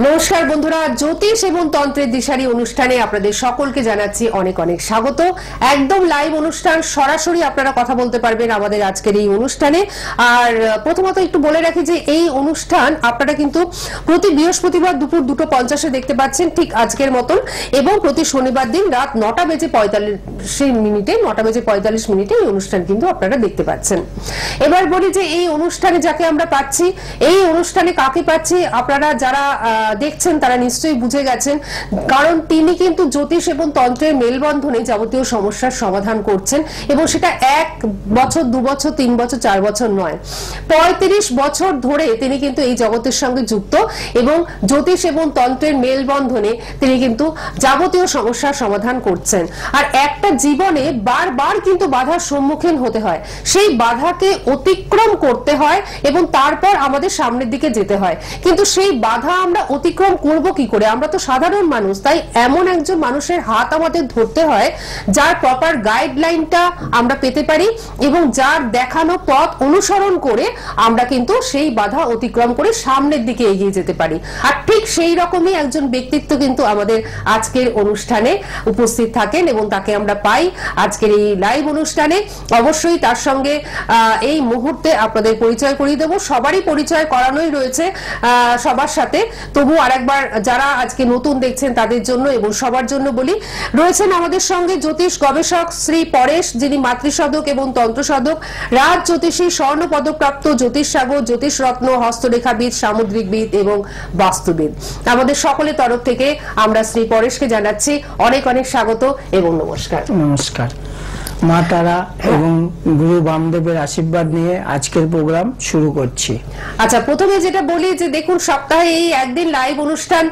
নমস্কার বন্ধুরা, জ্যোতিষ এবং তন্ত্রের দিশারি অনুষ্ঠানে আপনাদের সকলকে জানাচ্ছি অনেক অনেক স্বাগত। একদম লাইভ অনুষ্ঠান, সরাসরি আপনারা কথা বলতে পারবেন আমাদের আজকের এই অনুষ্ঠানে। আর প্রথমত একটু বলে রাখি যে এই অনুষ্ঠান আপনারা কিন্তু প্রতি বৃহস্পতিবার দুপুর 2:50 দেখতে পাচ্ছেন, ঠিক আজকের মতন, এবং প্রতি শনিবার দিন রাত 9:45 মিনিটে এই অনুষ্ঠান কিন্তু আপনারা দেখতে পাচ্ছেন। এবার বলি যে এই অনুষ্ঠানে যাকে আমরা পাচ্ছি, এই অনুষ্ঠানে কাকে পাচ্ছি আপনারা যারা দেখছেন তারা নিশ্চয়ই বুঝে গেছেন, কারণ তিনি কিন্তু জ্যোতিষ এবং তন্ত্রের মেলবন্ধনে যাবতীয় সমস্যার সমাধান করছেন, এবং সেটা 1 বছর 2 বছর 3 বছর 4 বছর নয়, 35 বছর ধরে তিনি কিন্তু এই জগতের সঙ্গে যুক্ত, এবং জ্যোতিষ এবং তন্ত্রের মেলবন্ধনে তিনি কিন্তু যাবতীয় সমস্যার সমাধান করছেন। আর একটা জীবনে বারবার কিন্তু বাধার সম্মুখীন হতে হয়, সেই বাধাকে অতিক্রম করতে হয় এবং তারপর আমাদের সামনের দিকে যেতে হয়। কিন্তু সেই বাধা আমরা অতিক্রম করব কি করে? আমরা তো সাধারণ মানুষ, তাই এমন একজন মানুষের হাত আমাদের ধরতে হয় যার প্রপার গাইডলাইনটা আমরা পেতে পারি, এবং যার দেখানো পথ অনুসরণ করে আমরা কিন্তু সেই বাধা অতিক্রম করে সামনের দিকে এগিয়ে যেতে পারি। আর ঠিক সেই রকমই একজন ব্যক্তিত্ব কিন্তু আমাদের আজকের অনুষ্ঠানে উপস্থিত থাকেন, এবং তাকে আমরা পাই আজকের এই লাইভ অনুষ্ঠানে। অবশ্যই তার সঙ্গে এই মুহূর্তে আপনাদের পরিচয় করিয়ে দেবো, সবারই পরিচয় করানোই রয়েছে সবার সাথে, তবু আরেকবার যারা আজকে নতুন দেখছেন তাদের জন্য এবং সবার জন্য বলি, রয়েছেন আমাদের সঙ্গে জ্যোতিষ গবেষক শ্রী পরেশ, যিনি মাতৃসাধক এবং তন্ত্রসাধক, রাজ জ্যোতিষী, স্বর্ণ পদকপ্রাপ্ত জ্যোতিষ সাগর, জ্যোতিষ রত্ন, হস্তরেখাবিদ, সামুদ্রিকবিদ এবং বাস্তুবিদ। আমাদের সকলের তরফ থেকে আমরা শ্রী পরেশকে জানাচ্ছি অনেক অনেক স্বাগত এবং নমস্কার। নমস্কার। মা তারা এবং গুরু বামদেবের আশীর্বাদ নিয়ে আজকের প্রোগ্রাম শুরু করছি। আচ্ছা, প্রথমে যেটা বলি যে দেখুন, সপ্তাহে এই একদিন লাইভ অনুষ্ঠান,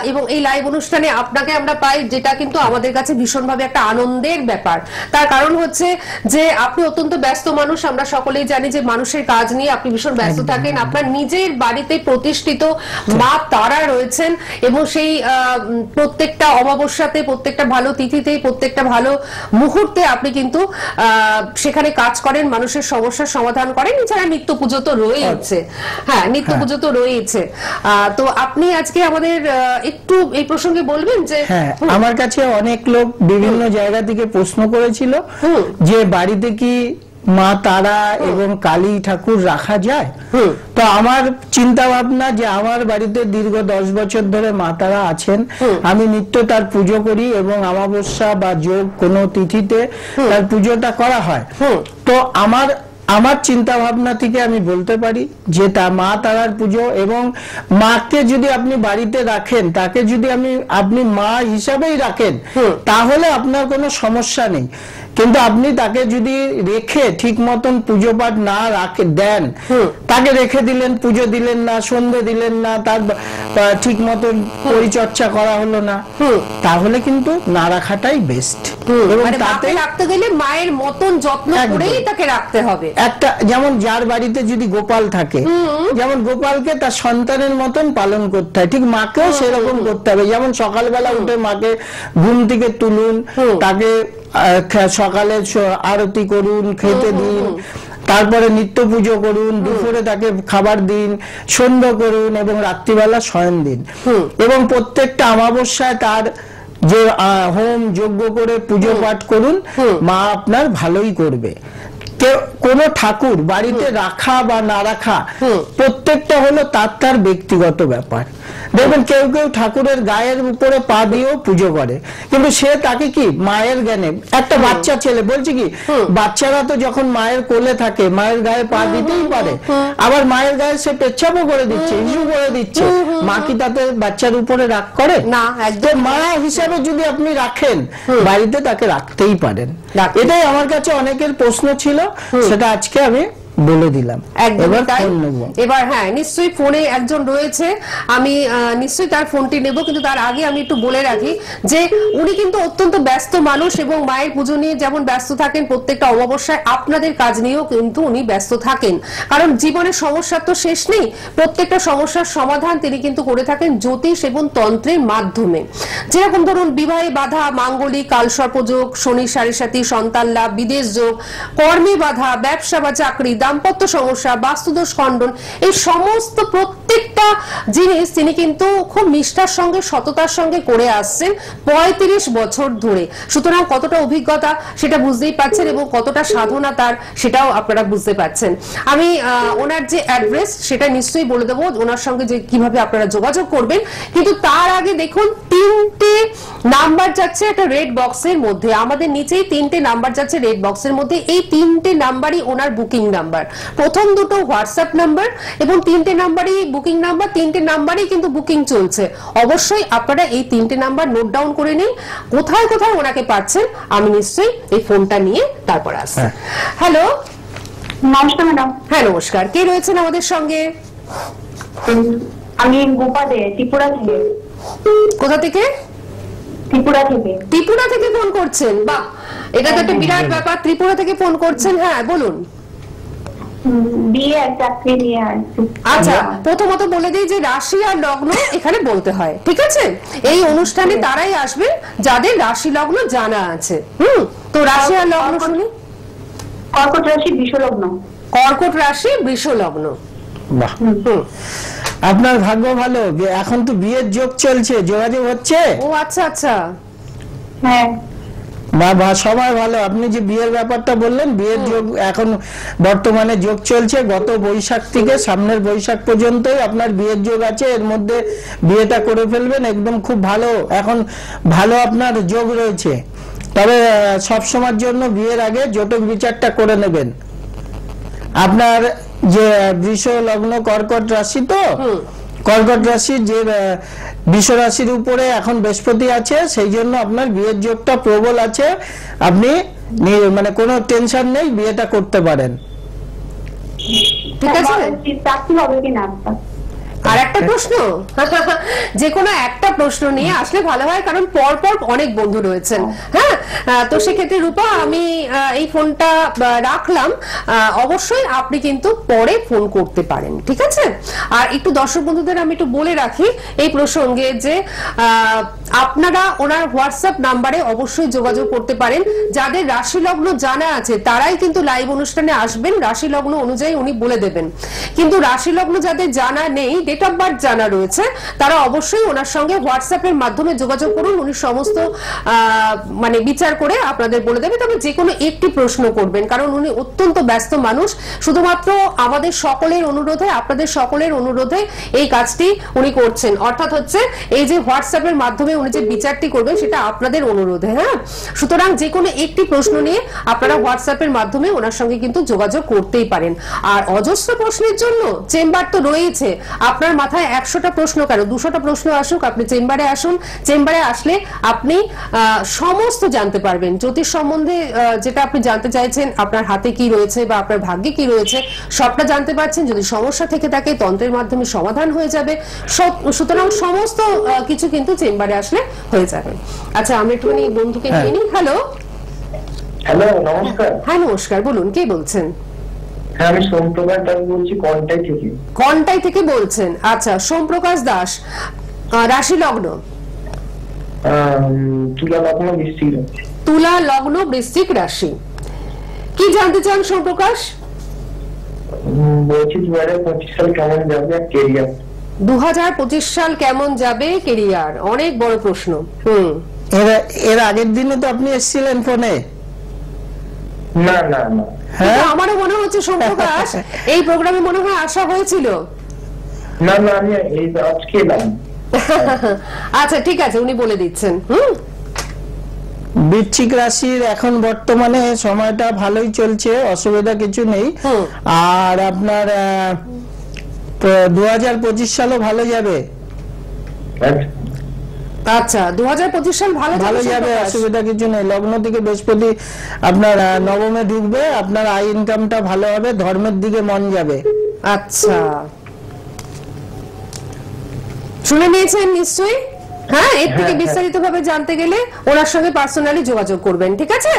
এবং এই লাইভ অনুষ্ঠানে আপনাকে আমরা পাই, যেটা কিন্তু আমাদের কাছে ভীষণভাবে একটা আনন্দের ব্যাপার। তার কারণ হচ্ছে যে আপনি অত্যন্ত ব্যস্ত মানুষ, আমরা সকলেই জানি যে মানুষের কাজ নিয়ে আপনি ভীষণ ব্যস্ত থাকেন। আপনার নিজের বাড়িতে প্রতিষ্ঠিত মা তারা রয়েছেন, এবং সেই প্রত্যেকটা অমাবস্যাতে, প্রত্যেকটা ভালো তিথিতে, প্রত্যেকটা ভালো মুহূর্তে আপনি কিন্তু সেখানে কাজ করেন, মানুষের সমস্যার সমাধান করেন। এছাড়া নিত্য পুজো তো রয়েছে, হ্যাঁ, নিত্য পুজো তো রয়েছে। তো আপনি আজকে আমাদের একটু এই প্রসঙ্গে বলবেন যে আমার কাছে অনেক লোক বিভিন্ন জায়গা থেকে প্রশ্ন করেছিল যে বাড়িতে কি মা তারা এবং কালী ঠাকুর রাখা যায়। তো আমার চিন্তা ভাবনা যে আমার বাড়িতে দীর্ঘ 10 বছর ধরে মা তারা আছেন, আমি নিত্য তার পুজো করি, এবং অমাবস্যা বা যোগ কোনো তিথিতে তার পুজোটা করা হয়। তো আমার চিন্তা ভাবনা থেকে আমি বলতে পারি যে তা মা তারার পুজো, এবং মাকে যদি আপনি বাড়িতে রাখেন, তাকে যদি আপনি মা হিসাবেই রাখেন, তাহলে আপনার কোনো সমস্যা নেই। কিন্তু আপনি তাকে যদি রেখে ঠিক মতন পুজো পাঠ না দেন, তাকে রেখে দিলেন, পুজো দিলেন না, সন্ধে দিলেন না, তার ঠিক মতন পরিচর্যা করা হলো না, তাহলে কিন্তু না রাখাটাই বেস্ট। এবং তাতে রাখতে গেলে মায়ের মতন যত্ন করেই তাকে রাখতে হবে। একটা যেমন যার বাড়িতে যদি গোপাল থাকে, যেমন গোপালকে তার সন্তানের মতন পালন করতে হয়, ঠিক মাকেও সেরকম করতে হবে। যেমন সকালবেলা উঠে মাকে ঘুম থেকে তুলুন, তাকে সকালে আরতি করুন, খেতে দিন, তারপরে নিত্য পুজো করুন, দুপুরে তাকে খাবার দিন, সন্ধ্যা করুন, এবং রাত্রিবেলা শয়ন দিন। এবং প্রত্যেকটা অমাবস্যায় তার যে হোম যজ্ঞ করে পুজো পাঠ করুন, মা আপনার ভালোই করবে। কোন ঠাকুর বাড়িতে রাখা বা না রাখা প্রত্যেকটা হলো তার ব্যক্তিগত ব্যাপার। দেখবেন কেউ কেউ ঠাকুরের গায়ের উপরে পা দিয়েও পুজো করে, কিন্তু সে তাকে কি মায়ের জ্ঞানে, একটা বাচ্চা ছেলে বলছে কি, বাচ্চারা তো যখন মায়ের কোলে থাকে মায়ের গায়ে পা দিতেই পারে, আবার মায়ের গায়ে সে পেচ্ছাপও করে দিচ্ছে, ইস্যু করে দিচ্ছে, মা কি তাতে বাচ্চার উপরে রাগ করে না? একদম মা হিসাবে যদি আপনি রাখেন, বাড়িতে তাকে রাখতেই পারেন। এটাই আমার কাছে অনেকের প্রশ্ন ছিল, সেটা আজকে আমি বলে দিলাম। এবার হ্যাঁ, নিশ্চয়ই ফোনে একজন রয়েছে, আমি নিশ্চয়ই তার ফোনটি নেব, কিন্তু তার আগে আমি একটু বলে রাখি যে উনি কিন্তু অত্যন্ত ব্যস্ত মানুষ, এবং মায়ের পুজো নিয়ে যেমন ব্যস্ত থাকেন, প্রত্যেকটা অমাবস্যায় আপনাদের কাজ নিয়েও কিন্তু উনি ব্যস্ত থাকেন, কারণ জীবনের সমস্যার তো শেষ নেই। প্রত্যেকটা সমস্যার সমাধান তিনি কিন্তু করে থাকেন জ্যোতিষ এবং তন্ত্রের মাধ্যমে। যেরকম ধরুন বিবাহে বাধা, মাঙ্গলিক, কালসর্পযোগ, শনি সাড়ে সাথী, সন্তান লাভ, বিদেশ যোগ, কর্মে বাধা, ব্যবসা বা চাকরি, দাম্পত্য সমস্যা, বাস্তুদোষ খণ্ডন, এই সমস্ত প্রত্যেক প্রত্যেকটা জিনিস তিনি কিন্তু খুব নিষ্ঠার সঙ্গে সততার সঙ্গে করে আসছেন 35 বছর ধরে। সুতরাং কতটা অভিজ্ঞতা সেটা বুঝতেই পাচ্ছেন এবং কতটা সাধনা তার সেটাও আপনারা বুঝতে পাচ্ছেন। আমি ওনার যে অ্যাড্রেস সেটা নিশ্চয়ই বলে দেবো, ওনার সঙ্গে যে কিভাবে আপনারা যোগাযোগ করবেন। কিন্তু তার আগে দেখুন 3টে নাম্বার যাচ্ছে একটা রেড বক্সের মধ্যে, আমাদের নিচেই 3টে নাম্বার যাচ্ছে রেড বক্সের মধ্যে। এই 3টে নাম্বারই ওনার বুকিং নাম্বার, প্রথম দুটো হোয়াটসঅ্যাপ নাম্বার এবং 3টে নাম্বারই বুকিং নাম্বার, 3টে নাম্বারই কিন্তু বুকিং চলছে। অবশ্যই আপনারা এই 3টে নাম্বার নোট ডাউন করে নিন, কোথায় কোথায় ওনাকে পাচ্ছেন। আমি নিশ্চয়ই এই ফোনটা নিয়ে তারপর আসছি। হ্যালো, নমস্কার ম্যাডাম। হ্যাঁ নমস্কার, কে রয়েছেন আমাদের সঙ্গে? আমি গোপা দে, ত্রিপুরা থেকে। কোথা থেকে? ত্রিপুরা থেকে। ত্রিপুরা থেকে ফোন করছেন? বাহ, এটা তো একটা বিরাট ব্যাপার, ত্রিপুরা থেকে ফোন করছেন। হ্যাঁ বলুন। বিয়ে আর চাকরি নিয়ে আসছি। আচ্ছা, প্রথমত বলে দিই যে রাশি আর লগ্ন এখানে বলতে হয়, ঠিক আছে? এই অনুষ্ঠানে তারাই আসবেন যাদের রাশি লগ্ন জানা আছে। তো রাশি আর লগ্ন শুনি। কর্কট রাশি, বৃষ লগ্ন। কর্কট রাশি, বৃষ লগ্ন। বাহ, আপনার ভাগ্য ভালো, এখন তো বিয়ের যোগ চলছে, যোগাযোগ হচ্ছে। ও আচ্ছা আচ্ছা, হ্যাঁ বা সবাই ভালো। আপনি যে বিয়ের ব্যাপারটা বললেন, বিয়ের যোগ এখন বর্তমানে যোগ চলছে। গত বৈশাখ থেকে সামনের বৈশাখ পর্যন্তই আপনার বিয়ের যোগ আছে, এর মধ্যে বিয়েটা করে ফেলবেন, একদম খুব ভালো এখন ভালো আপনার যোগ রয়েছে। তবে সবসময়ের জন্য বিয়ের আগে জটক বিচারটা করে নেবেন। আপনার যে বৃষ লগ্ন কর্কট রাশি, তো কর্কট রাশির যে বৃষ রাশির উপরে এখন বৃহস্পতি আছে, সেই জন্য আপনার বিয়ের যোগটা প্রবল আছে। আপনি মানে কোনো টেনশন নেই, বিয়েটা করতে পারেন। ঠিক আছে। চাকরি হবে কিনা? আর একটা প্রশ্ন, যে কোনো একটা প্রশ্ন নিয়ে আসলে ভালো হয়, কারণ পর পর অনেক বন্ধু রয়েছেন। হ্যাঁ, তো সেক্ষেত্রে রূপা আমি এই ফোনটা রাখলাম, অবশ্যই আপনি কিন্তু পরে ফোন করতে পারেন, ঠিক আছে? আর একটু দর্শক বন্ধুদের আমি একটু বলে রাখি এই প্রসঙ্গে যে আপনারা ওনার হোয়াটসঅ্যাপ নাম্বারে অবশ্যই যোগাযোগ করতে পারেন। যাদের রাশি লগ্ন জানা আছে তারাই কিন্তু লাইভ অনুষ্ঠানে আসবেন, রাশি লগ্ন অনুযায়ী উনি বলে দেবেন। কিন্তু রাশি লগ্ন যাদের জানা নেই, ডেট অফ বার্থ জানা রয়েছে, তারা অবশ্যই ওনার সঙ্গে হোয়াটসঅ্যাপের মাধ্যমে যোগাযোগ করুন। উনি সমস্ত মানে বিচার করে আপনাদের বলে দেবে। তবে যে কোনো একটি প্রশ্ন করবেন, কারণ উনি অত্যন্ত ব্যস্ত মানুষ। শুধুমাত্র আমাদের সকলের অনুরোধে, আপনাদের সকলের অনুরোধে এই কাজটি উনি করছেন। অর্থাৎ হচ্ছে এই যে হোয়াটসঅ্যাপের মাধ্যমে উনি যে বিচারটি করবেন সেটা আপনাদের অনুরোধে। হ্যাঁ, সুতরাং যে কোনো একটি প্রশ্ন নিয়ে আপনারা হোয়াটসঅ্যাপের মাধ্যমে ওনার সঙ্গে কিন্তু যোগাযোগ করতেই পারেন। আর অজস্র প্রশ্নের জন্য চেম্বার তো রয়েছে। আপনার মাথায় 100টা প্রশ্ন কেন, 200টা প্রশ্ন আসুক, আপনি চেম্বারে আসুন। চেম্বারে আসলে আপনি সমস্ত জানতে পারবেন জ্যোতিষ সম্বন্ধে, যেটা আপনি জানতে চাইছেন, আপনার হাতে কি রয়েছে বা আপনার ভাগ্যে কি রয়েছে, সবটা জানতে পারছেন। যদি সমস্যা থেকে থাকে তন্ত্রের মাধ্যমে সমাধান হয়ে যাবে। সুতরাং সমস্ত কিছু কিন্তু চেম্বারে আসলে হয়ে যাবে। আচ্ছা, আমরা একটুখানি বন্ধুকে নিয়ে নিই। হ্যালো। হ্যালো, নমস্কার। হ্যাঁ নমস্কার, বলুন কে বলছেন? হ্যাঁ, আমি সোমপ্রকাশ দাস বলছি, কন্টাই থেকে। কন্টাই থেকে বলছেন? আচ্ছা, সোমপ্রকাশ দাস, রাশি লগ্ন? তুলা লগ্ন, বৃশ্চিক রাশি। তুলা লগ্ন, বৃশ্চিক রাশি। কি জানতে চান সোমপ্রকাশ? বলছি 2025 সাল কেমন যাবে কেরিয়ার? 2025 সাল কেমন যাবে কেরিয়ার? অনেক বড় প্রশ্ন। এর আগের দিনে তো আপনি এসেছিলেন ফোনে। না না না, হ্যাঁ আমারও মনে হচ্ছে সোমপ্রকাশ এই প্রোগ্রামে মনে হয় আসা হয়েছিল। না না, আমি এই আজকে এলাম। আচ্ছা ঠিক আছে, উনি বলে দিচ্ছেন। বৃশ্চিক রাশির এখন বর্তমানে সময়টা ভালোই চলছে, অসুবিধা কিছু নেই। আর আপনার 2025 সালও ভালো যাবে। আচ্ছা, 2025 সাল ভালো যাবে, অসুবিধা কিছু নেই। লগ্ন থেকে বৃহস্পতি আপনার নবমে ঢুকবে, আপনার আয় ইনকামটা ভালো হবে, ধর্মের দিকে মন যাবে। আচ্ছা, শুনে নিয়েছেন নিশ্চয়ই? হ্যাঁ, এর থেকে বিস্তারিত ভাবে জানতে গেলে ওনার সঙ্গে পার্সোনালি যোগাযোগ করবেন, ঠিক আছে?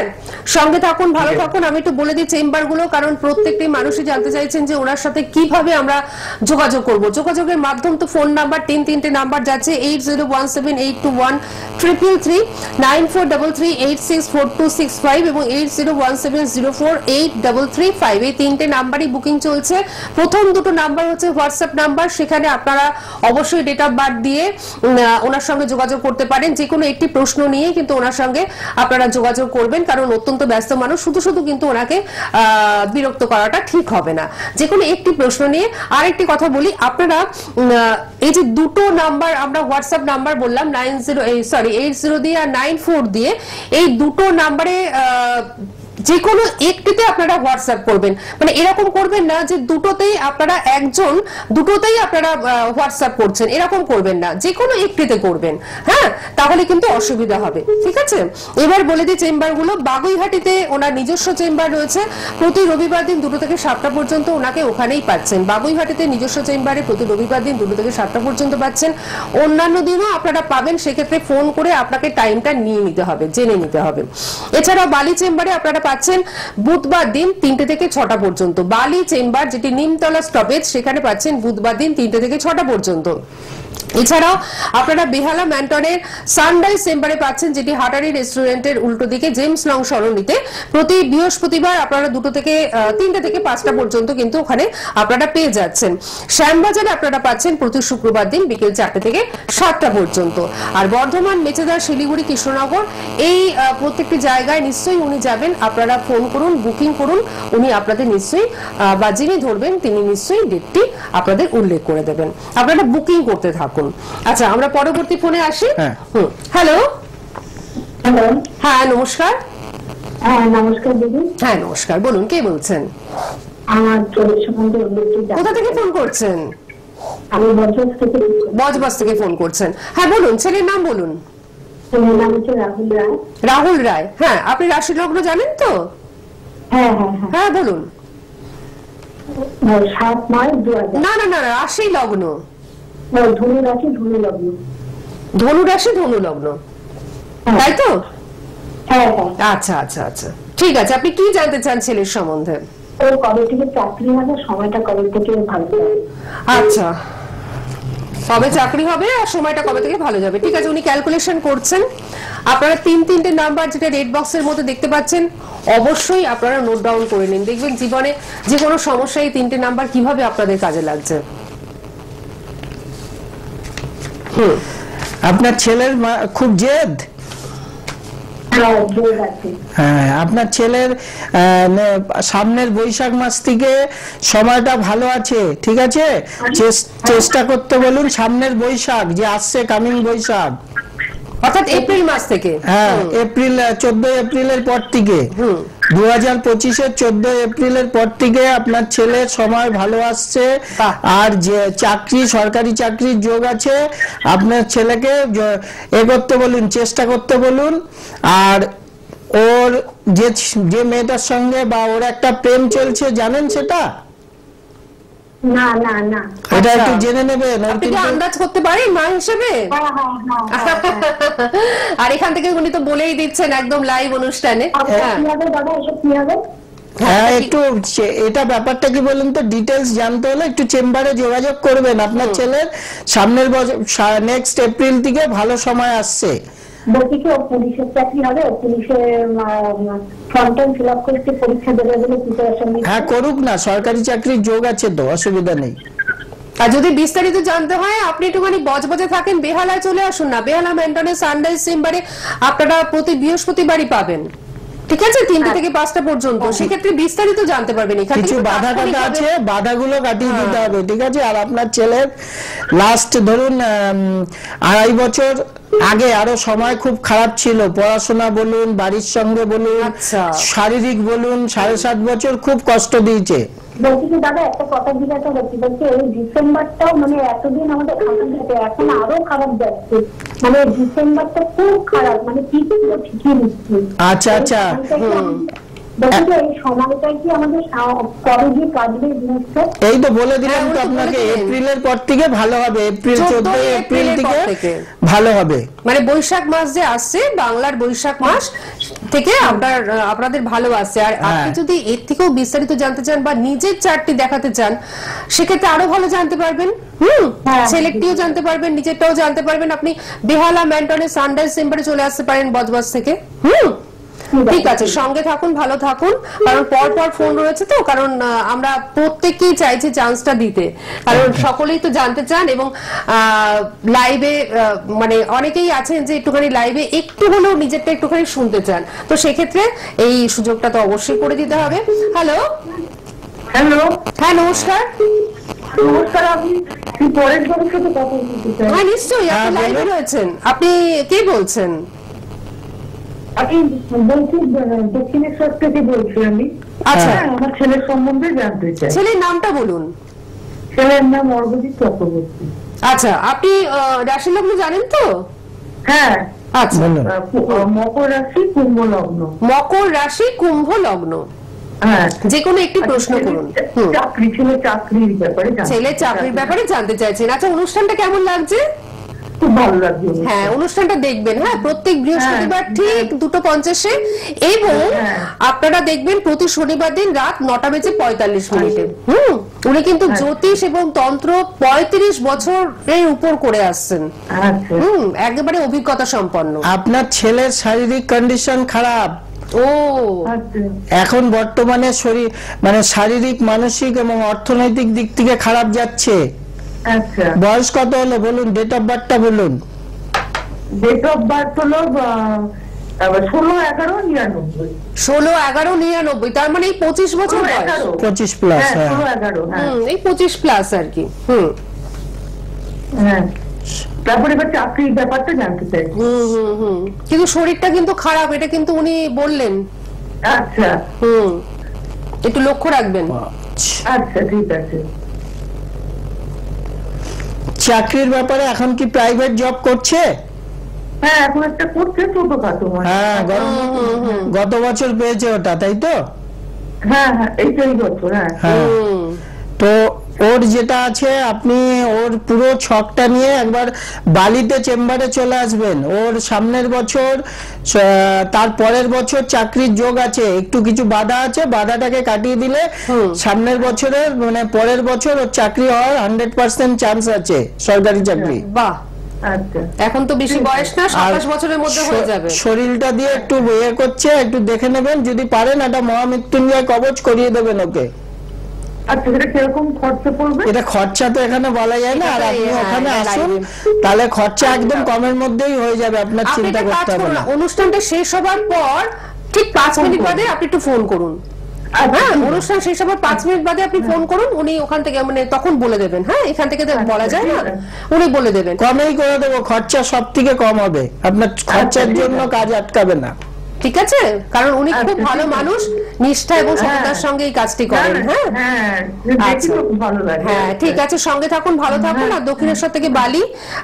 সঙ্গে থাকুন, ভালো থাকুন। আমি একটু বলে দিই চেম্বার গুলো, কারণ প্রত্যেকটি মানুষই জানতে চাইছেন যে ওনার সাথে কিভাবে আমরা যোগাযোগ করব। যোগাযোগের মাধ্যম তো ফোন নাম্বার, তিনটে নাম্বার যাচ্ছে 8017821333, 9433864265 এবং 8017048335, এই তিনটে নাম্বারই বুকিং চলছে। প্রথম দুটো নাম্বার হচ্ছে হোয়াটসঅ্যাপ নাম্বার, সেখানে আপনারা অবশ্যই ডেট অফ বার্থ দিয়ে ওনার সঙ্গে যোগাযোগ করতে পারেন। যে কোনো একটি প্রশ্ন নিয়ে কিন্তু ওনার সঙ্গে আপনারা যোগাযোগ করবেন, কারণ অত্যন্ত ব্যস্ত মানুষ, শুধু শুধু কিন্তু ওনাকে বিরক্ত করাটা ঠিক হবে না। যে কোনো একটি প্রশ্ন নিয়ে। আরেকটি কথা বলি, আপনারা এই যে দুটো নাম্বার আমরা হোয়াটসঅ্যাপ নাম্বার বললাম 80 দিয়ে আর 94 দিয়ে, এই দুটো নাম্বারে যে কোনো একটিতে আপনারা হোয়াটসঅ্যাপ করবেন। মানে এরকম করবেন না যে দুটোতেই আপনারা হোয়াটসঅ্যাপ করছেন, এরকম করবেন না, যে কোনো একটিতে করবেন। হ্যাঁ, তাহলে কিন্তু অসুবিধা হবে, ঠিক আছে? এবার বলে দিই চেম্বার গুলো। বাগুইহাটিতে ওনার নিজস্ব চেম্বার রয়েছে, প্রতি রবিবার দিন 2টা থেকে 7টা পর্যন্ত ওনাকে ওখানেই পাচ্ছেন। বাগুইহাটিতে নিজস্ব চেম্বারে প্রতি রবিবার দিন 2টা থেকে 7টা পর্যন্ত পাচ্ছেন। অন্যান্য দিনও আপনারা পাবেন, সেক্ষেত্রে ফোন করে আপনাকে টাইমটা নিয়ে নিতে হবে, জেনে নিতে হবে। এছাড়াও বালি চেম্বারে আপনারা পাচ্ছেন বুধবার দিন 3টে থেকে 6টা পর্যন্ত। বালি চেম্বার, যেটি নিমতলা স্টপেজ, সেখানে পাচ্ছেন বুধবার দিন 3টে থেকে 6টা পর্যন্ত। এছাড়াও আপনারা বেহালা ম্যান্টনের সানরাইজ চেম্বারে পাচ্ছেন, যেটি হাটারি রেস্টুরেন্টের উল্টো দিকে জেমস লং সরণিতে। প্রতি বৃহস্পতিবার আপনারা 3টে থেকে 5টা পর্যন্ত কিন্তু ওখানে আপনারা পেয়ে যাচ্ছেন। শ্যামবাজারে আপনারা পাচ্ছেন প্রতি শুক্রবার দিন বিকেল 4টে থেকে 7টা পর্যন্ত। আর বর্ধমান, মেচেদা, শিলিগুড়ি, কৃষ্ণনগর, এই প্রত্যেকটি জায়গায় নিশ্চয়ই উনি যাবেন। আপনারা ফোন করুন, বুকিং করুন, উনি আপনাদের নিশ্চয়ই বা যিনি ধরবেন তিনি নিশ্চয়ই ডেটটি আপনাদের উল্লেখ করে দেবেন। আপনারা বুকিং করতে থাকুন। আচ্ছা, আমরা পরবর্তী ফোনে আসি। হ্যালো। হ্যালো। হ্যাঁ, নমস্কার। হ্যাঁ, নমস্কার দিদি। হ্যাঁ, নমস্কার, বলুন, কে বলছেন? আমার ছেলের সম্বন্ধে কোথা থেকে ফোন করছেন? আমি বজবজ থেকে ফোন করছেন। হ্যাঁ, বলুন, ছেলের নাম বলুন। ছেলের নাম হচ্ছে রাহুল রায়। রাহুল রায়। হ্যাঁ, আপনি রাশি লগ্ন জানেন তো? হ্যাঁ হ্যাঁ হ্যাঁ। হ্যাঁ, বলুন। 7-9-2000। না, রাশি লগ্ন। ধনু রাশি, ধনু লগ্ন। ধনু রাশি, ধনু লগ্ন, তাই তো? হ্যাঁ হ্যাঁ। আচ্ছা আচ্ছা আচ্ছা, ঠিক আছে। আপনি কি জানতে চান ছেলের সম্বন্ধে? ওর কবে থেকে চাকরি হবে, সময়টা কবে থেকে ভালো যাবে? আচ্ছা, কবে চাকরি হবে আর সময়টা কবে থেকে ভালো যাবে, ঠিক আছে। উনি ক্যালকুলেশন করছেন। আপনারা তিনটে নাম্বার যেটা রেড বক্সের মধ্যে দেখতে পাচ্ছেন, অবশ্যই আপনারা নোট ডাউন করে নিন। দেখবেন জীবনে যে কোনো সমস্যায় 3টে নাম্বার কিভাবে আপনাদের কাজে লাগছে। আপনার ছেলের খুব জেদ। হ্যাঁ, আপনার ছেলের সামনের বৈশাখ মাস থেকে সময়টা ভালো আছে, ঠিক আছে? চেষ্টা করতে বলুন, সামনের বৈশাখ যে আসছে, কামিং বৈশাখ, অর্থাৎ এপ্রিল মাস থেকে। হ্যাঁ, 14 এপ্রিলের পর থেকে, 2025-এর 14 এপ্রিলের পর থেকে আপনার ছেলের সময় ভালো আসছে। আর যে সরকারি চাকরির যোগ আছে, আপনার ছেলেকে করতে বলুন, চেষ্টা করতে বলুন। আর ওর যে মেয়েটার সঙ্গে বা ওর একটা প্রেম চলছে, জানেন সেটা? না না না, এটা একটু জেনে নেবেন। আপনি কি আন্দাজ করতে পারেন মা হিসেবে? আর এখান থেকে উনি তো বলেই দিচ্ছেন একদম লাইভ অনুষ্ঠানে। হ্যাঁ, একটু এটা ব্যাপারটা কি বলুন তো, ডিটেলস জানতে হলে একটু চেম্বারে যোগাযোগ করবেন। আপনার ছেলের সামনের বছর নেক্সট এপ্রিল থেকে ভালো সময় আসছে। বলছি কি, ও পুলিশের চাকরি হবে, ও পুলিশের ফর্ম ফিল আপ করতে পরীক্ষা দেবে বলে প্রিপারেশন নিচ্ছে। হ্যাঁ, করুক না, সরকারি চাকরির যোগ আছে তো, অসুবিধা নেই। আর যদি বিস্তারিত জানতে হয়, আপনি একটুখানি বজবজে থাকেন, বেহালায় চলে আসুন না। বেহালা ম্যান্টনের সানরাইজ চেম্বারে আপনারা প্রতি বৃহস্পতিবারই পাবেন, ঠিক আছে? 3টে থেকে 5টা পর্যন্ত। সেক্ষেত্রে বিস্তারিত জানতে পারবেন। কিছু বাধা কাটা আছে, বাধাগুলো কাটিয়ে দিতে হবে, ঠিক আছে? আর আপনার ছেলের লাস্ট ধরুন 2.5 বছর আগে আরো সময় খুব খারাপ ছিল, পড়াশোনা বলুন, বাড়ির সঙ্গে বলুন, শারীরিক বলুন, 7.5 বছর খুব কষ্ট দিয়েছে। বলছি কি দাদা, একটা কথা জিজ্ঞাসা করছি। বলছি এই ডিসেম্বরটাও মানে এতদিন আমাদের খারাপ যাচ্ছে, এখন আরো খারাপ যাচ্ছে। মানে ডিসেম্বরটা খুব খারাপ, মানে ঠিকই নিচ্ছি। আচ্ছা আচ্ছা, বলছি যে এই সময়টাই কি আমাদের কবে গিয়ে কাটবে জিনিসটা? এই তো বলে দিলাম হ্যাঁ, তো উনি তো আপনাকে, বলে দিলেন। এপ্রিলের পর থেকে ভালো হবে, এপ্রিল 14 এপ্রিল থেকে ভালো হবে। মানে বৈশাখ মাস যে আসছে, বাংলার বৈশাখ মাস থেকে আপনাদের ভালো আসছে। আর আপনি যদি এর থেকেও বিস্তারিত জানতে চান বা নিজের চার্টটি দেখাতে চান, সেক্ষেত্রে আরো ভালো জানতে পারবেন। ছেলেটিও জানতে পারবেন, নিজেরটাও জানতে পারবেন। আপনি বেহালা ম্যান্টনের সানরাইজ চেম্বারে চলে আসতে পারেন বজবজ থেকে। ঠিক আছে, সঙ্গে থাকুন, ভালো থাকুন, কারণ পর পর ফোন রয়েছে তো, কারণ আমরা প্রত্যেককেই চাইছি চান্সটা দিতে, কারণ সকলেই তো জানতে চান। এবং লাইভে মানে অনেকেই আছেন যে একটুখানি লাইভে একটু হলেও নিজেরটা একটুখানি শুনতে চান, তো সেক্ষেত্রে এই সুযোগটা তো অবশ্যই করে দিতে হবে। হ্যালো, হ্যাঁ নমস্কার। নমস্কার, আপনি পরের জনের সাথে কথা বলতে চাই? হ্যাঁ নিশ্চয়ই, আপনি লাইভে রয়েছেন। আপনি কে বলছেন? আমি বলছি দক্ষিণেশ্বর থেকে বলছি আমি। আচ্ছা, আমার ছেলের সম্বন্ধে জানতে চাই। ছেলের নামটা বলুন। ছেলের নাম অর্ঘজিৎ চক্রবর্তী। আচ্ছা, আপনি রাশি লগ্ন জানেন তো? হ্যাঁ। আচ্ছা, মকর রাশি কুম্ভ লগ্ন। মকর রাশি কুম্ভ লগ্ন। হ্যাঁ, যে কোনো একটি প্রশ্ন করুন। চাকরির ব্যাপারে ছেলে চাকরির ব্যাপারে জানতে চাইছেন। আচ্ছা, অনুষ্ঠানটা কেমন লাগছে? খুব ভালো লাগছে। হ্যাঁ, অনুষ্ঠানটা দেখবেন। হ্যাঁ, প্রত্যেক বৃহস্পতিবার ঠিক 2:50 এবং আপনারা দেখবেন প্রতি শনিবার দিন রাত 9:45 উনি কিন্তু জ্যোতিষ এবং তন্ত্র 35 বছরের উপর করে আসছেন। একেবারে অভিজ্ঞতা সম্পন্ন। আপনার ছেলের শারীরিক কন্ডিশন খারাপ। ও, এখন বর্তমানে শরীর মানে শারীরিক, মানসিক এবং অর্থনৈতিক দিক থেকে খারাপ যাচ্ছে। আচ্ছা, বয়স কত হলো বলুন, ডেট অফ বার্থটা বলুন। ডেট অফ বার্থ হলো 16/11/99। 16/11/99, তার মানে এই 25 বছর বয়স। 25 প্লাস। 16/11। এই 25 প্লাস আর কি। হ্যাঁ, তারপরে এবার চাকরির ব্যাপারটা জানতে চাই। কিন্তু শরীরটা কিন্তু খারাপ, এটা কিন্তু উনি বললেন। আচ্ছা, একটু লক্ষ্য রাখবেন। আচ্ছা, ঠিক আছে। চাকরির ব্যাপারে এখন কি প্রাইভেট জব করছে? হ্যাঁ, এখন একটা করছে ছোটখাটো। হ্যাঁ, গত বছর পেয়েছে ওটা, তাই তো? হ্যাঁ, এইটাই বছর। হ্যাঁ, তো ওর যেটা আছে, আপনি ওর পুরো ছকটা নিয়ে একবার বালিতে চেম্বারে চলে আসবেন। ওর সামনের বছর, তার পরের বছর চাকরির যোগ আছে, একটু কিছু বাধা আছে, বাধাটাকে কাটিয়ে দিলে সামনের বছরের মানে পরের বছর ওর চাকরি হওয়ার 100% চান্স আছে, সরকারি চাকরি। বাহ, আচ্ছা, এখন তো বেশি বয়স না, 27 বছরের মধ্যে হয়ে যাবে। শরীরটা দিয়ে একটু ইয়ে করছে, একটু দেখে নেবেন, যদি পারেন একটা মহামৃত্যুঞ্জয় কবচ করিয়ে দেবেন ওকে। আচ্ছা, এটা কিরকম খরচা পড়বে? এটা খরচা তো এখানে বলা যায় না, আর আপনি ওখানে আসুন, তাহলে খরচা একদম কমের মধ্যেই হয়ে যাবে, আপনার চিন্তা করতে হবে না। অনুষ্ঠানটা শেষ হবার পর ঠিক 5 মিনিট বাদে আপনি একটু ফোন করুন। হ্যাঁ, অনুষ্ঠান শেষ হবার 5 মিনিট বাদে আপনি ফোন করুন, উনি ওখান থেকে মানে তখন বলে দেবেন। হ্যাঁ, এখান থেকে তো বলা যায় না, উনি বলে দেবেন। কমেই করে দেবো, খরচা সব থেকে কম হবে, আপনার খরচার জন্য কাজ আটকাবে না। ঠিক আছে, কারণ উনি খুব ভালো মানুষ, নিষ্ঠা এবং সততার সঙ্গে এই কাজটি করেন। হ্যাঁ, হ্যাঁ, ঠিক আছে, সঙ্গে থাকুন, ভালো থাকুন। আর দক্ষিণেশ্বর থেকে বালি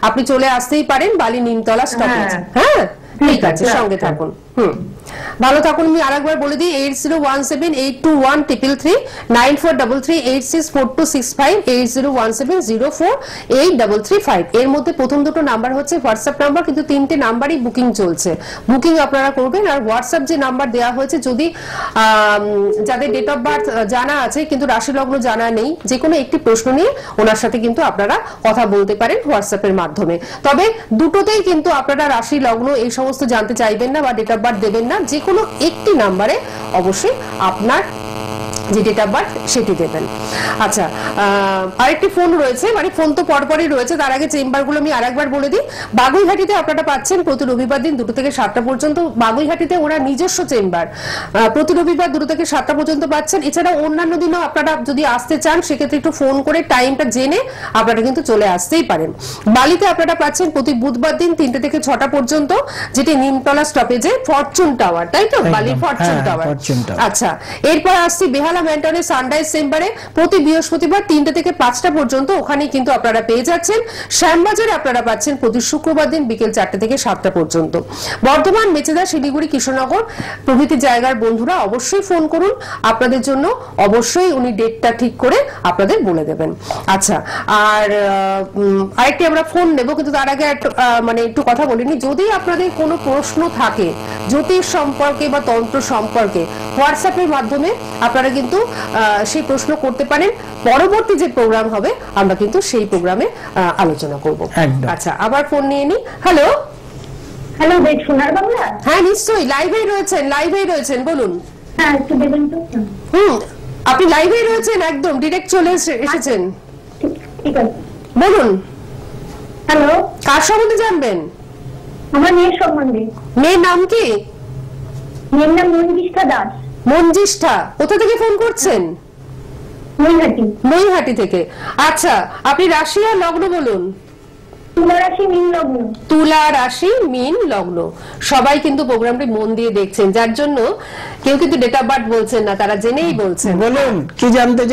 আপনি চলে আসতেই পারেন, বালি নিমতলা স্টপেজ। হ্যাঁ, ঠিক আছে, সঙ্গে থাকুন। ভালো থাকুন। আমি আরেকবার বলে দিই, 8017821333 9433864265 8017048335। এর মধ্যে প্রথম দুটো নাম্বার হচ্ছে হোয়াটসঅ্যাপ নাম্বার, কিন্তু 3টে নাম্বারই বুকিং চলছে। বুকিং আপনারা করবেন। আর হোয়াটসঅ্যাপ যে নাম্বার দেওয়া হয়েছে, যদি যাদের ডেট অফ বার্থ জানা আছে কিন্তু রাশি লগ্ন জানা নেই, যে কোনো একটি প্রশ্ন নিয়ে ওনার সাথে কিন্তু আপনারা কথা বলতে পারেন হোয়াটসঅ্যাপের মাধ্যমে। তবে দুটোতেই কিন্তু আপনারা রাশি লগ্ন এই সমস্ত জানতে চাইবেন না বা ডেট অফ বার্থ দেবেন না, যে কোনো একটি নাম্বারে অবশ্যই আপনার যে ডেট অফ বার্থ সেটি দেবেন। আচ্ছা, আরেকটি ফোন রয়েছে, মানে ফোন তো পরপরই রয়েছে, তার আগে চেম্বারগুলো আমি আরেকবার বলে দিই। বাগুইহাটিতে আপনারা পাচ্ছেন প্রতি রবিবার দিন 2 থেকে 7টা পর্যন্ত। বাগুইহাটিতে ওরা নিজস্ব চেম্বার, প্রতি রবিবার 2 থেকে 7টা পর্যন্ত পাচ্ছেন। এছাড়া অন্যান্য দিনও আপনারা যদি আসতে চান, সেক্ষেত্রে একটু ফোন করে টাইমটা জেনে আপনারা কিন্তু চলে আসতেই পারেন। বালিতে আপনারা পাচ্ছেন প্রতি বুধবার দিন 3টে থেকে 6টা পর্যন্ত, যেটি নিমতলা স্টপেজে ফরচুন টাওয়ার, তাই তো? বালির ফরচুন টাওয়ার। আচ্ছা, এরপর আসছি বেহালা কলকাতা ম্যান্টনের সানরাইজ চেম্বারে প্রতি বৃহস্পতিবার 3টে থেকে 5টা পর্যন্ত, ওখানেই কিন্তু আপনারা পেয়ে যাচ্ছেন। শ্যামবাজারে আপনারা পাচ্ছেন প্রতি শুক্রবার দিন বিকেল 4টে থেকে 7টা পর্যন্ত। বর্ধমান, মেচেদা, শিলিগুড়ি, কৃষ্ণনগর প্রভৃতি জায়গার বন্ধুরা অবশ্যই ফোন করুন, আপনাদের জন্য অবশ্যই উনি ডেটটা ঠিক করে আপনাদের বলে দেবেন। আচ্ছা, আর আরেকটি আমরা ফোন নেব, কিন্তু তার আগে একটু কথা বলিনি। যদি আপনাদের কোনো প্রশ্ন থাকে জ্যোতিষ সম্পর্কে বা তন্ত্র সম্পর্কে, হোয়াটসঅ্যাপের মাধ্যমে আপনারা কিন্তু সেই প্রশ্ন করতে পারেন। পরবর্তী যে প্রোগ্রাম হবে আমরা কিন্তু সেই প্রোগ্রামে আলোচনা করব। আচ্ছা, আবার ফোন নিয়ে নি। হ্যালো হ্যালো, দেখ সোনার বাংলা। হ্যাঁ নিশ্চয়ই, লাইভেই রয়েছেন, বলুন। হ্যাঁ, একটু দেবেন তো। আপনি লাইভেই রয়েছেন, একদম ডিরেক্ট চলে এসেছেন। ঠিক আছে, বলুন। হ্যালো, কার সম্বন্ধে জানবেন? আমার মেয়ের সম্বন্ধে। মেয়ের নাম কি? মেয়ের নাম মঞ্জিষ্ঠা দাস। মঞ্জিষ্ঠা, কোথা থেকে ফোন করছেন? নৈহাটি থেকে। আচ্ছা, আপনি রাশি আর লগ্ন বলুন। তুলা রাশি, মীন লগ্ন। তুলা রাশি, মীন লগ্ন। সবাই কিন্তু প্রোগ্রামটি মন দিয়ে দেখছেন, যার জন্য কেউ কিন্তু ডেট অফ বার্থ বলছেন না, তারা জেনেই বলছেন। বলুন, কি জানতে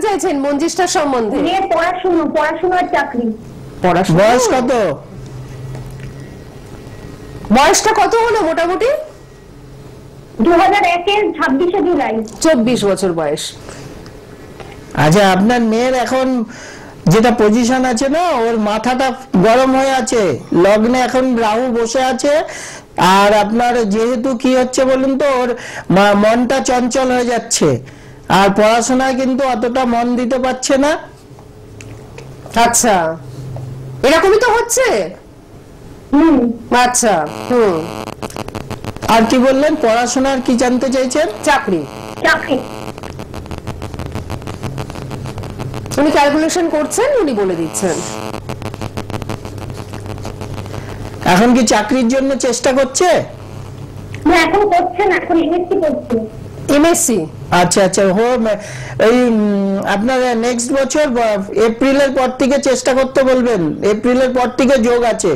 চাইছেন মঞ্জিষ্ঠার সম্বন্ধে? মেয়ের পড়াশোনা আর চাকরি। বয়স কত? বয়সটা কত হলো মোটামুটি? 2001-এর 26শে জুলাই। 24 বছর বয়স। আচ্ছা, আপনার মেয়ের এখন যেটা পজিশন আছে না, ওর মাথাটা গরম হয়ে আছে, লগ্নে এখন রাহু বসে আছে, আর আপনার যেহেতু কি হচ্ছে বলুন তো, ওর মনটা চঞ্চল হয়ে যাচ্ছে, আর পড়াশোনায় কিন্তু অতটা মন দিতে পারছে না। আচ্ছা, এরকমই তো হচ্ছে। আচ্ছা, আর কি বললেন? পড়াশোনার কি জানতে চাইছেন? চাকরি। উনি ক্যালকুলেশন করছেন, উনি বলে দিচ্ছেন। এখন কি চাকরির জন্য চেষ্টা করছে? না, এখন করছে না, এখন এমএসসি করছে। এমএসসি। আচ্ছা, এই আপনার নেক্সট বছর এপ্রিলের পর থেকে চেষ্টা করতে বলবেন, এপ্রিলের পর থেকে যোগ আছে।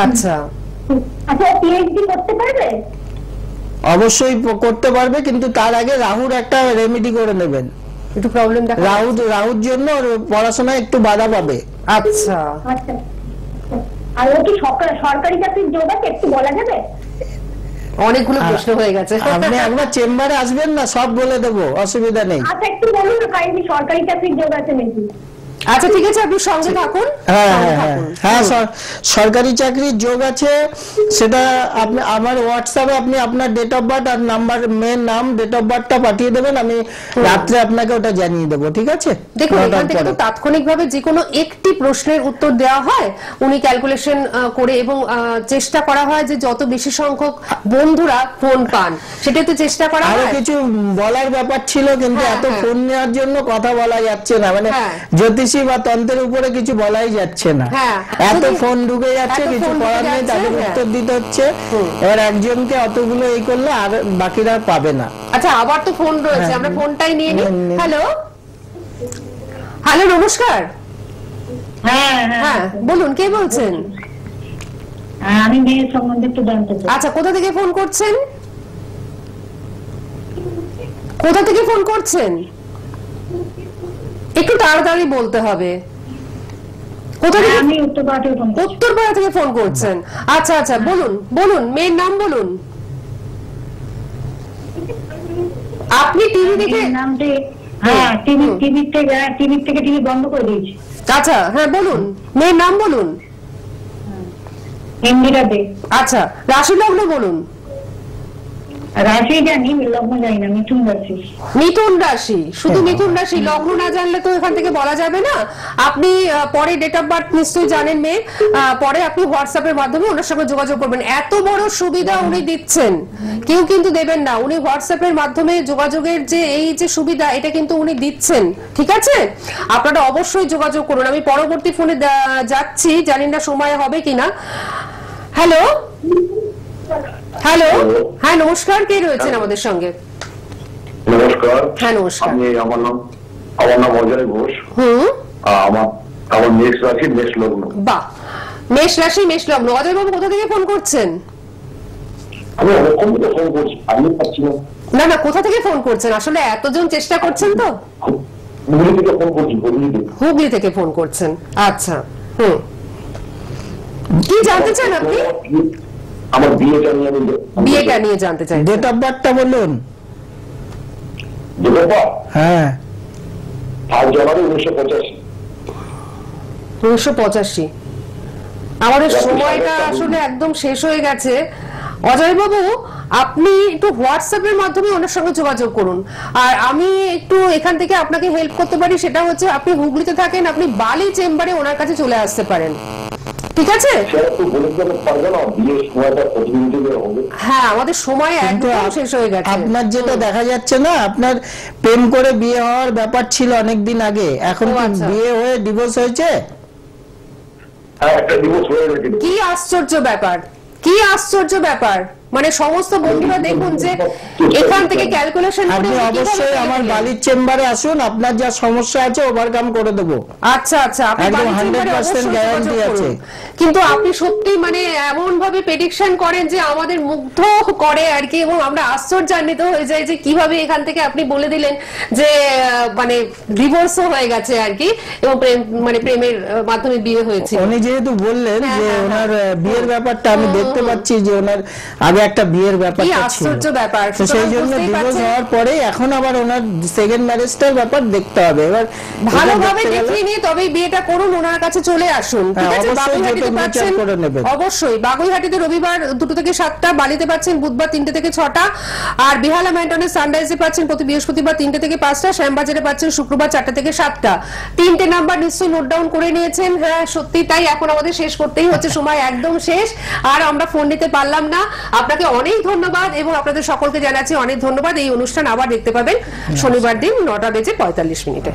আচ্ছা, পিএইচডি করতে পারবে? অবশ্যই করতে পারবে, কিন্তু তার আগে রাহুর একটা রেমেডি করে নেবেন। একটু প্রবলেম দেখা রাহুর জন্য পড়াশোনায় একটু বাধা পাবে। আচ্ছা, আর ও কি সরকারি চাকরির যোগ আছে, একটু বলা যাবে? অনেকগুলো প্রশ্ন হয়ে গেছে। আপনি একবার চেম্বারে আসবেন না, সব বলে দেবো, অসুবিধা নেই। আচ্ছা, একটু বলুন না, কাইন্ডলি সরকারি চাকরির যোগ আছে নাকি? আচ্ছা, ঠিক আছে, আপনি সঙ্গে থাকুন। হ্যাঁ, সরকারি চাকরির যোগ আছে, সেটা আপনি আমার হোয়াটসঅ্যাপে আপনি আপনার ডেট অফ বার্থ আর নাম্বার, মেয়ের নাম, ডেট অফ বার্থটা পাঠিয়ে দেবেন, আমি রাত্রে আপনাকে ওটা জানিয়ে দেবো। ঠিক আছে? দেখুন, এখান থেকে তো তাৎক্ষণিকভাবে যে কোনো একটি প্রশ্নের উত্তর দেওয়া হয়, উনি ক্যালকুলেশন করে, এবং চেষ্টা করা হয় যে যত বেশি সংখ্যক বন্ধুরা ফোন পান, সেটাই তো চেষ্টা করা হয়। আরো কিছু বলার ব্যাপার ছিল, কিন্তু এত ফোন নেওয়ার জন্য কথা বলা যাচ্ছে না, মানে জ্যোতিষী বা তন্ত্রের উপরে কিছু বলাই যাচ্ছে না, এত ফোন ঢুকে যাচ্ছে, কিছু করার নেই, তাদের উত্তর দিতে হচ্ছে। এবার একজনকে অতগুলো এই করলে আর বাকিরা পাবে না। আচ্ছা, আবার তো ফোন রয়েছে, আমরা ফোনটাই নিয়ে নিই। হ্যালো, নমস্কার। হ্যাঁ, বলুন, কে বলছেন? আমি মেয়ের সম্বন্ধে একটু জানতে চাই। আচ্ছা, কোথা থেকে ফোন করছেন? একটু তাড়াতাড়ি বলতে হবে। আমি উত্তরপাড়া থেকে ফোন করছেন। আচ্ছা, বলুন মেয়ের নাম বলুন। আপনি টিভি দেখে? টিভি বন্ধ করে দিয়েছি। আচ্ছা, হ্যাঁ, বলুন মেয়ের নাম বলুন। ইন্দিরা দে। আচ্ছা, রাশি লগ্ন বলুন। রাশি জানি, লগ্ন জানি না। মিথুন রাশি। শুধু মিথুন রাশি, লগ্ন না জানলে তো এখান থেকে বলা যাবে না। আপনি পরে ডেট অফ বার্থ নিশ্চয়ই জানেন মেয়ে, পরে আপনি হোয়াটসঅ্যাপের মাধ্যমে ওনার সঙ্গে যোগাযোগ করবেন। এত বড় সুবিধা উনি দিচ্ছেন, কেউ কিন্তু দেবেন না। উনি হোয়াটসঅ্যাপের মাধ্যমে যোগাযোগের যে এই যে সুবিধা, এটা কিন্তু উনি দিচ্ছেন। ঠিক আছে, আপনারা অবশ্যই যোগাযোগ করুন। আমি পরবর্তী ফোনে যাচ্ছি, জানি না সময় হবে কিনা। হ্যালো, হ্যাঁ, নমস্কার, কে রয়েছেন আমাদের সঙ্গে? নমস্কার। হ্যাঁ, নমস্কার। আমার নাম অজয় ঘোষ। আমার মেষ রাশি, মেষ লগ্ন। বাহ, মেষ রাশি, মেষ লগ্ন। অজয় বাবু, কোথা থেকে ফোন করছেন? আমি ফোন করছি, আমি পাচ্ছি না। না না, কোথা থেকে ফোন করছেন? আসলে এতজন চেষ্টা করছেন তো। হুগলি থেকে ফোন করছি, হুগলি থেকে। হুগলি থেকে ফোন করছেন, আচ্ছা। কি জানতে চান আপনি? আমার বিয়েটা নিয়ে আমি বিয়েটা নিয়ে জানতে চাই। ডেট অফ বার্থটা বলুন। ডেট অফ বার্থ হ্যাঁ 5 জানুয়ারি 1985। 1985। আমাদের সময়টা আসলে একদম শেষ হয়ে গেছে। অজয় বাবু, আপনি একটু হোয়াটসঅ্যাপের মাধ্যমে ওনার সঙ্গে যোগাযোগ করুন। আর আমি একটু এখান থেকে আপনাকে হেল্প করতে পারি, সেটা হচ্ছে আপনি হুগলিতে থাকেন, আপনি বালি চেম্বারে ওনার কাছে চলে আসতে পারেন, ঠিক আছে? হ্যাঁ, আমাদের সময় একদম শেষ হয়ে গেছে। আপনার যেটা দেখা যাচ্ছে না, আপনার প্রেম করে বিয়ে হওয়ার ব্যাপার ছিল অনেকদিন আগে, এখন কি বিয়ে হয়ে ডিভোর্স হয়েছে? কি আশ্চর্য ব্যাপার, কি আশ্চর্য ব্যাপার! মানে সমস্ত বন্ধুরা দেখুন যে এখান থেকে ক্যালকুলেশন করে আপনি অবশ্যই আমার বালির চেম্বারে আসুন, আপনার যা সমস্যা আছে ওভারকাম করে দেব। আচ্ছা আচ্ছা, আপনি একদম বালির চেম্বারে 100% গ্যারান্টি আছে। কিন্তু আপনি সত্যি মানে এমন ভাবে প্রেডিকশন করেন যে আমাদের মুগ্ধ করে আর কি, এবং আমরা আশ্চর্যান্বিত হয়ে যাই যে কিভাবে এখান থেকে আপনি বলে দিলেন যে মানে ডিভোর্সও হয়ে গেছে আর কি, এবং মানে প্রেমের মাধ্যমে বিয়ে হয়েছে। উনি যেহেতু বললেন যে ওনার বিয়ের ব্যাপারটা, আমি দেখতে পাচ্ছি যে ওনার আগে একটা বিয়ের ব্যাপার ছিল, আশ্চর্য ব্যাপার। তো সেই জন্য ডিভোর্স হওয়ার পরে এখন আবার ওনার সেকেন্ড ম্যারেজটার ব্যাপার দেখতে হবে। এবার ভালোভাবে দেখিয়ে নিয়ে তবেই বিয়েটা করুন, ওনার কাছে চলে আসুন, ঠিক আছে? বাগুইহাটিতে পাচ্ছেন, অবশ্যই বাগুইহাটিতে রবিবার 2 থেকে 7টা, বালিতে পাচ্ছেন বুধবার 3টে থেকে 6টা, আর বেহালা ম্যান্টনের সানরাইজে পাচ্ছেন প্রতি বৃহস্পতিবার 3টে থেকে 5টা, শ্যামবাজারে পাচ্ছেন শুক্রবার 4টে থেকে 7টা। 3টে নাম্বার নিশ্চয়ই নোট ডাউন করে নিয়েছেন। হ্যাঁ সত্যি তাই, এখন আমাদের শেষ করতেই হচ্ছে, সময় একদম শেষ, আর আমরা ফোন নিতে পারলাম না। আপনাকে অনেক ধন্যবাদ এবং আপনাদের সকলকে জানাচ্ছি অনেক ধন্যবাদ। এই অনুষ্ঠান আবার দেখতে পাবেন শনিবার দিন 9টা বেজে 45 মিনিটে।